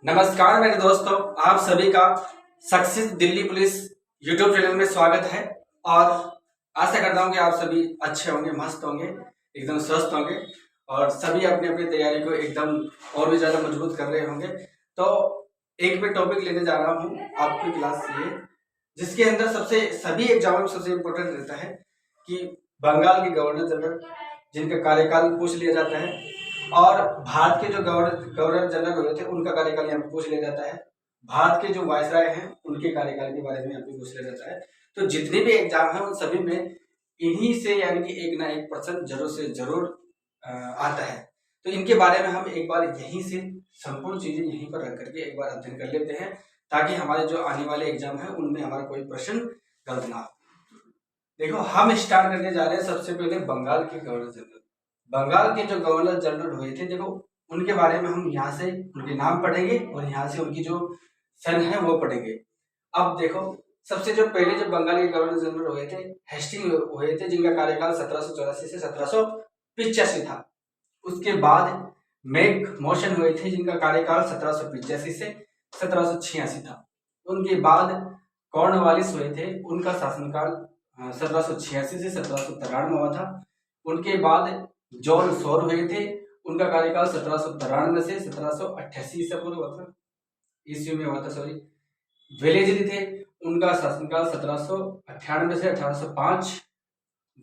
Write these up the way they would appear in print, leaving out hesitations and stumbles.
नमस्कार मेरे दोस्तों, आप सभी का success Delhi police YouTube channel में स्वागत है। और आशा करता हूँ कि आप सभी अच्छे होंगे, मस्त होंगे, एकदम स्वस्थ होंगे और सभी अपनी अपनी तैयारी को एकदम और भी ज़्यादा मजबूत कर रहे होंगे। तो एक मैं टॉपिक लेने जा रहा हूँ आपकी क्लास लिए, जिसके अंदर सबसे सभी एग्जाम में सबसे इम्पोर्टेंट रहता है कि बंगाल के गवर्नर जनरल जिनका कार्यकाल पूछ लिया जाता है और भारत के जो गवर्नर जनरल हुए थे उनका कार्यकाल यहाँ पे पूछ लिया जाता है। भारत के जो वायसराय हैं उनके कार्यकाल के बारे में यहाँ पे पूछ लिया जाता है। तो जितने भी एग्जाम हैं उन सभी में इन्हीं से यानी कि एक ना एक % जरूर से जरूर आता है। तो इनके बारे में हम एक बार यहीं से संपूर्ण चीजें यहीं पर रख करके एक बार अध्ययन कर लेते हैं, ताकि हमारे जो आने वाले एग्जाम है उनमें हमारा कोई प्रश्न गलत ना हो। देखो, हम स्टार्ट करने जा रहे हैं सबसे पहले बंगाल के गवर्नर जनरल। बंगाल के जो गवर्नर जनरल हुए थे, देखो उनके बारे में हम यहाँ से उनके नाम पढ़ेंगे और यहाँ से उनकी जो सन है वो पढ़ेंगे। अब देखो, सबसे जो पहले जो बंगाल के गवर्नर जनरल हुए थे, हेस्टिंग हुए थे, जिनका कार्यकाल 1784 से 1785 था। उसके बाद मेक मोशन हुए थे, जिनका कार्यकाल 1785 से 1786 था। उनके बाद कॉर्नवालिस हुए थे, उनका शासनकाल 1786 से 1793 हुआ था। उनके बाद जॉन सॉर हुए थे, उनका कार्यकाल 1793 से 1788 ईसा पूर्व हुआ था, ईस्वी में हुआ था, सॉरी। वेलेजरी थे, उनका शासनकाल 1798 से 1805।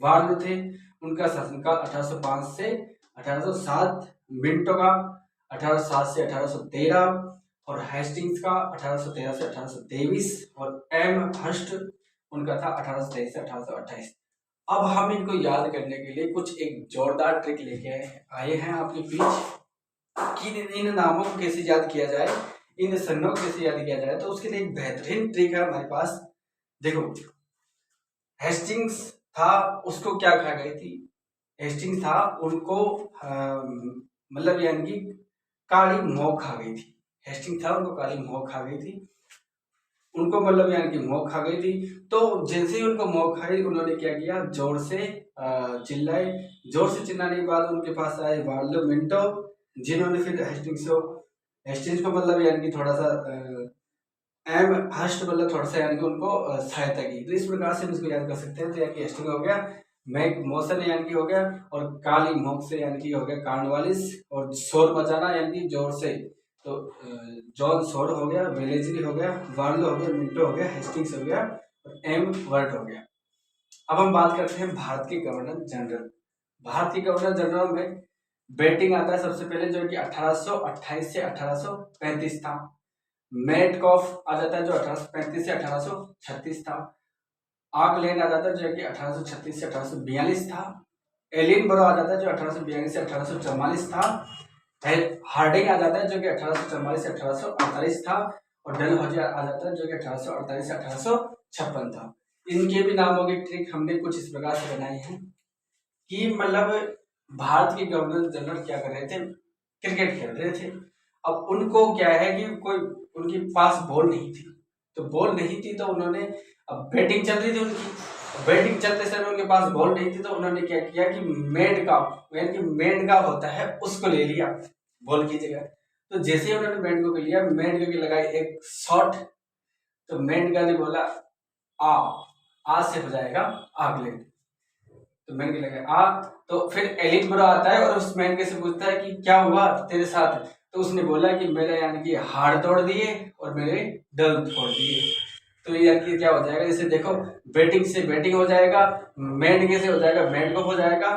वार्न थे, उनका शासनकाल 1805 से 1807। मिंटो का 1807 से 1813 और हेस्टिंग्स का 1813 से 1823 और एम हर्स्ट उनका था 1823 से 1828। अब हम इनको याद करने के लिए कुछ एक जोरदार ट्रिक लेके आए हैं आपके बीच कि इन नामों को कैसे याद किया जाए, इन सन्नों को कैसे याद किया जाए। तो उसके लिए एक बेहतरीन ट्रिक है हमारे पास। देखो, हेस्टिंग्स था, उसको क्या खा गई थी? हेस्टिंग्स था, उनको मतलब यानी कि काली मौत खा गई थी। हेस्टिंग्स था, उनको काली मौत खा गई थी, उनको मतलब यानी कि मौत खा गई थी। तो जैसे ही उनको मौत खाई, उन्होंने क्या किया, जोर से चिल्लाए। जोर से चिल्लाने के बाद उनके पास आए वार्लो मिंटो, जिन्होंने फिर हेस्टिंग्स को मतलब यानी कि थोड़ा सा एम हस्ट मतलब थोड़ा सा यानी कि उनको सहायता की। तो इस प्रकार से हम इसको याद कर सकते हैं। तो यानी कि हेस्टिंग हो गया, मैक मोशन यानी कि हो गया, और काली मौत से यानी कि हो गया कार्नवालिस, और शोर मचाना यानी कि जोर से, तो जॉन सॉर हो गया, वेलेजरी हो गया, वार्लो हो गया, मिंटो हो गया, हेस्टिंग्स हो गया और एम वर्ट हो गया। अब हम बात करते हैं भारत के गवर्नर जनरल। भारत के गवर्नर जनरल में बेटिंग आता है सबसे पहले, जो कि 1828 से 1835 था। मेटकॉफ आ जाता है जो 1835 से 1836 था। आकलैंड आ जाता है जो कि 1836 से 1842 था। एलिनबरो आ जाता है जो 1842 से 1844 था। हार्डिंग आ जाता है जो कि 1844 से 1848 था। और डलहौजी आ जाता है जो कि 1848 से 1856 था। इनके भी नामों की ट्रिक हमने कुछ इस प्रकार से बनाई है कि मतलब भारत के गवर्नर जनरल क्या कर रहे थे, क्रिकेट खेल रहे थे। अब उनको क्या है कि कोई उनके पास बॉल नहीं थी, तो बॉल नहीं थी तो उन्होंने, अब बैटिंग चल रही थी उनकी, बैटिंग चलते समय उनके पास बॉल नहीं थी, तो उन्होंने क्या किया कि मेंढका होता है उसको ले लिया बॉल की जगह। तो जैसे ही उन्होंने मेंढको को लिया, मेंढको की लगाई एक शॉट, तो मेंढका ने बोला आ से हो जाएगा आगलैंड। तो मेंढके लगे तो फिर एलिनबरो आता है और उस मेंढके से पूछता है कि क्या हुआ तेरे साथ। तो उसने बोला कि मेरे यानी कि हाड़ तोड़ दिए और मेरे डल तोड़ दिए। तो ये यानी कि क्या हो जाएगा, जैसे देखो, बैटिंग से बैटिंग हो जाएगा, मेंढके से हो जाएगा मेंढको हो जाएगा,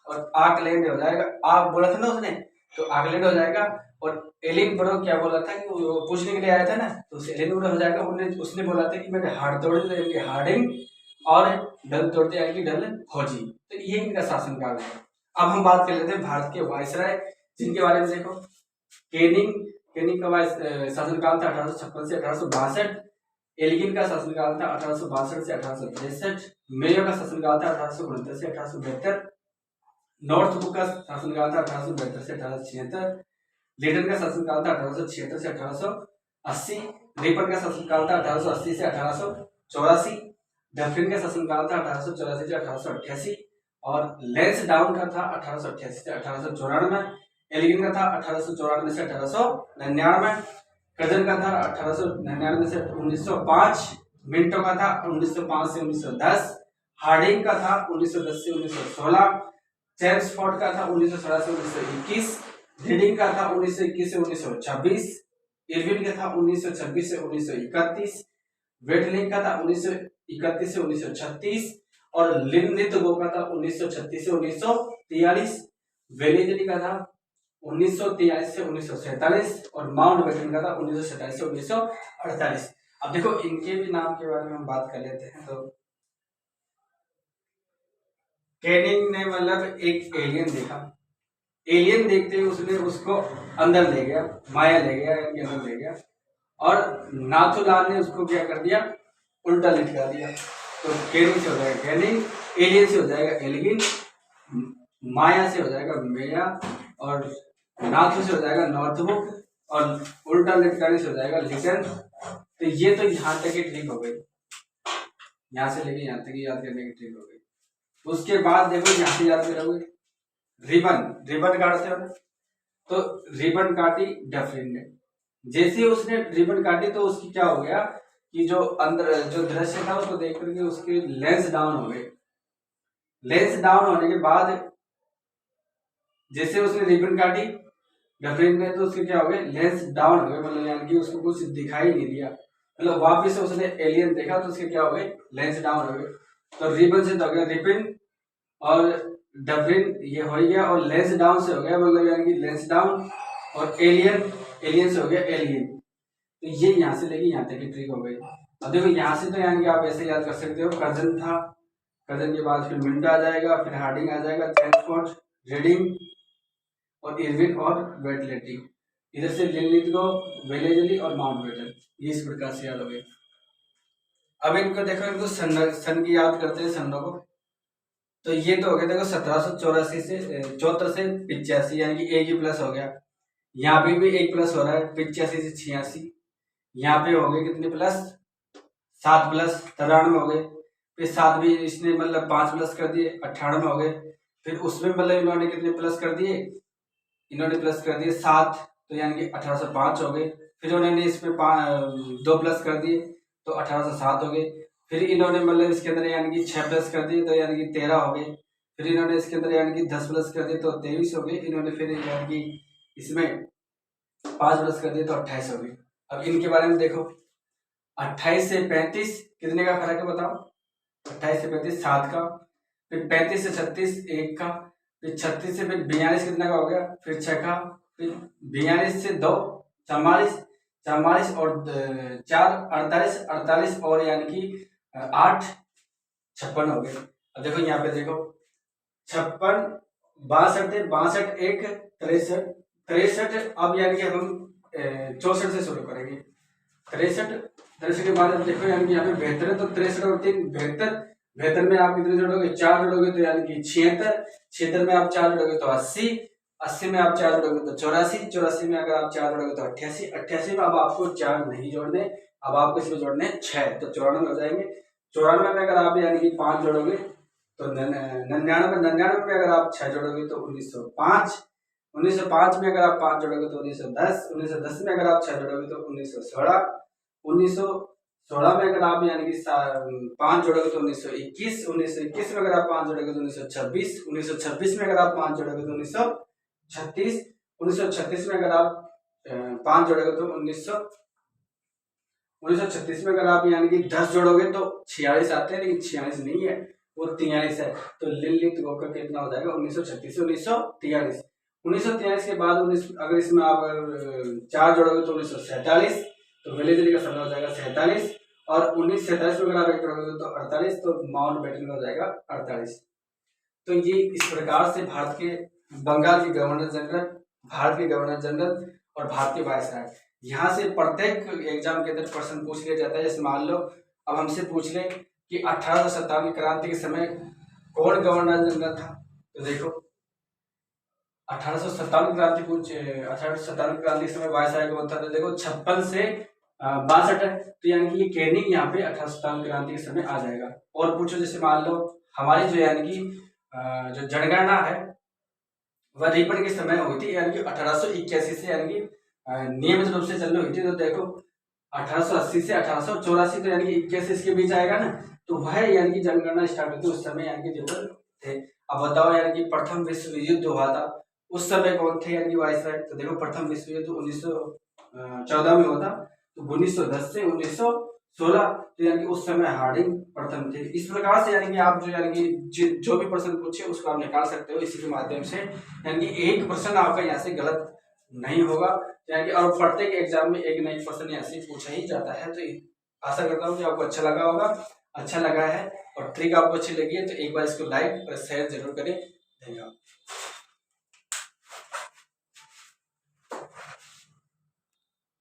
और आकलैंड हो जाएगा, आग बोला था ना उसने, तो आकलैंड हो जाएगा। और एलिनबरो क्या बोला था कि वो पूछने के लिए आया था ना, तो उसे एलिनबरो हो जाएगा। उसने बोला था कि मेरे हाड़ तोड़ दिए, हार्डिंग, और डल तोड़ते यानी कि डल हौजी। तो ये इनका शासनकाल है। अब हम बात कर लेते हैं भारत के वायसराय, जिनके बारे में देखो। केनिंग का शासनकाल था 1856 से 1862। एल्गिन का शासनकाल था 1862 से 1863। मेयो का शासनकाल था 1869 से 1872। नॉर्थबुक का शासनकाल था 1872 से 1876। लीडन का शासनकाल था 1876 से 1880। रिपन का शासनकाल था 1880 से 1884। डफरिन का शासनकाल था 1884 से 1888। और लेंस डाउन का था 1888 से 1894। एलिगिन का था 1894 से 1899। कर्जन का था 1899 से 1905, मिंटो का था 1905 से 1910, हार्डिंग का था 1910 से 1916, चेम्सफोर्ड का था 1916 से 1921, रीडिंग का था 1921 से 1926, इरविन का था 1926 से 1931, वेटलिंग का था 1931 से 1936 और लिनलिथगो का था 1936 से 1943, वेलेजली का था 1943 से 1947 और माउंट बेटन का था 1947 से 1948। अब देखो इनके भी नाम के बारे में हम बात कर लेते हैं। तो कैनिंग ने मतलब एक एलियन देखा, एलियन देखते ही उसने उसको अंदर ले गया, माया ले गया, इनके अंदर ले गया और नाथुलाल ने उसको क्या कर दिया, उल्टा लटका दिया। तो कैनिंग से हो जाएगा कैनिंग, एलियन से हो जाएगा एलियन, माया से हो जाएगा मेया और नाथु से हो जाएगा नॉर्थवो और उल्टा लटकाने से हो जाएगा लिटन। तो ये तो यहाँ तक की ट्रिक हो गई, यहाँ से लेके यहाँ तक याद करने की ट्रिक हो गई। उसके बाद देखो यहाँ से याद करोगे रिबन, रिबन काटते हो तो रिबन काटी डफरिन ने, जैसे उसने रिबन काटी तो उसकी क्या हो गया कि जो अंदर जो दृश्य था उसको देख करके उसके लेंस डाउन हो गए। लेंस डाउन होने के बाद जैसे उसने रिबन काटी डफरिन ने तो उसके क्या हो गए, लेंस डाउन हो गए, मतलब यानी कि उसको कुछ दिखाई नहीं दिया, मतलब वापिस से उसने एलियन देखा तो उसके क्या हो गए, लेंस डाउन हो गए। तो रिबन से तो हो गया रिपिन और डफरिन ये हो गया और लेंस डाउन से हो गया, मतलब यानी कि लेंस डाउन और एलियन, एलियन से हो गया एलियन। तो ये यहाँ से लेके यहाँ तक की ट्रिक हो गई। अब देखो यहाँ से तो यानी कि आप ऐसे याद कर सकते हो, कर्जन था, कर्जन के बाद फिर मिंटो आ जाएगा, फिर हार्डिंग आ जाएगा, चेम्सफोर्ड, रीडिंग और इरविन और वेटलेटी, इधर से लिनलिथगो, वेलेजली और माउंट बेटन, ये इस प्रकार से याद हो गए। अब इनको देखो, इनको सन की याद करते हैं सन्नों को। तो ये तो हो गया देखो 1784 से 74 से 85, यानी कि एक ही प्लस हो गया। यहाँ पे भी एक प्लस हो रहा है 85 से 86, यहाँ पे हो गए कितने प्लस, 7 प्लस 93 हो गए, फिर 7 भी इसने मतलब 5 प्लस कर दिए 98 हो गए, फिर उसमें मतलब इन्होंने कितने प्लस कर दिए, इन्होंने प्लस कर दिए 7, तो यानी कि 1805 हो गए, फिर उन्होंने इसमें 2 प्लस कर दिए तो 1807 हो गए, फिर इन्होंने मतलब इसके अंदर यानी कि 6 प्लस कर दिए तो यानी कि 13 हो गए, फिर इन्होंने इसके अंदर यानी कि 10 प्लस कर दिए तो 23 हो गए, इन्होंने फिर यानी कि इसमें 5 प्लस कर दिए तो 28 हो गए। अब इनके बारे में देखो, 28 से 35 कितने का फर्क है बताओ, 28 से 35 7 का, फिर 35 से 36 1 का, फिर 36 से फिर 42 कितना का हो गया, फिर 6 का, फिर 42 से 2 44, 44 और 4 48, 48 और यानी कि 8 56 हो गए। अब देखो यहाँ पे देखो 56 62 62 1 63 63, अब यानी कि हम 64 से शुरू करेंगे, 63 63 के बाद अब देखो यानी कि यहाँ पे 72 है तो 63 और 3 72, 72 में आप कितने जोड़ोगे, 4 जोड़ोगे तो यानी कि 76, 76 में आप 4 जोड़ोगे तो 80, 80 में आप 4 जोड़ोगे तो 84, 84 में अगर आप 4 जोड़ोगे तो 88, 88 में अब आपको 4 नहीं जोड़ने, अब आपको इसमें जोड़ने 6, तो 94 हो जाएंगे। 94 में अगर आप यानी कि 5 जोड़ोगे तो 99, 99 में अगर आप 6 जोड़ोगे तो 1905, 1905 में अगर आप 5 जोड़ोगे तो 1910, 1910 में अगर आप 6 जोड़ोगे तो 1916, 1916 में अगर आप यानी कि 5 जोड़ोगे तो 1921, 1921 में अगर आप 5 जोड़ोगे तो 1926, 1926 में अगर आप 5 जोड़ोगे तो 1936, 1936 में अगर आप 5 जोड़ोगे तो 1936 में अगर आप यानी कि 10 जोड़ोगे तो 46 आते हैं, लेकिन 46 नहीं है, वो 43 है। तो लिनलिथगो का कितना हो जाएगा 1936 से 1943, 1943 के बाद अगर इसमें आप 4 जोड़ोगे तो 1947, तो वेलेजली का समय हो जाएगा 47 और 1947 में अगर आप 1 जोड़ोगे तो 48, तो माउंट बेटन का हो जाएगा 48। तो ये इस प्रकार से भारत के बंगाल के गवर्नर जनरल, भारत के गवर्नर जनरल और भारत के वायसराय, यहाँ से प्रत्येक एग्जाम के अंदर प्रश्न पूछ लिया जाता है। जैसे मान लो अब हमसे पूछ ले कि 1857 क्रांति के समय कौन गवर्नर जनरल था, तो देखो 1857 क्रांति पूछ 1857 क्रांति के समय वायसराय कौन था, तो देखो 56 से 62 है, तो यानी कि ये कैनिंग यहाँ पे 1857 क्रांति के समय आ जाएगा। और पूछो जैसे मान लो हमारी जो यानी कि जो जनगणना है वह रिपन के समय हुई थी, यानी कि 1881 से यानी कि नियमित रूप से चालू हुई थी। तो देखो 1880 से 1884 तो यानी कि 21 के बीच आएगा ना, तो वह यानी कि जनगणना स्टार्ट हुई थी उस समय यानी कि जनरल थे। अब बताओ यानी कि प्रथम विश्व युद्ध हुआ था उस समय कौन थे यानी कि वायसराय। तो देखो प्रथम विश्व युद्ध 1914 में हुआ था, तो 1910 से 1916, तो यानी कि उस समय हार्डिंग प्रथम थे। इस प्रकार से यानी कि आप जो यानी कि जो भी प्रश्न पूछे उसको आप निकाल सकते हो इसी के माध्यम से। यानी कि एक प्रश्न आपका यहाँ से गलत नहीं होगा, यानी कि और प्रत्येक एग्जाम में एक नई प्रश्न यहाँ से पूछा ही जाता है। तो आशा करता हूँ कि आपको अच्छा लगा होगा। अच्छा लगा है और ट्रिक आपको अच्छी लगी है तो एक बार इसको लाइक और शेयर जरूर करें। धन्यवाद।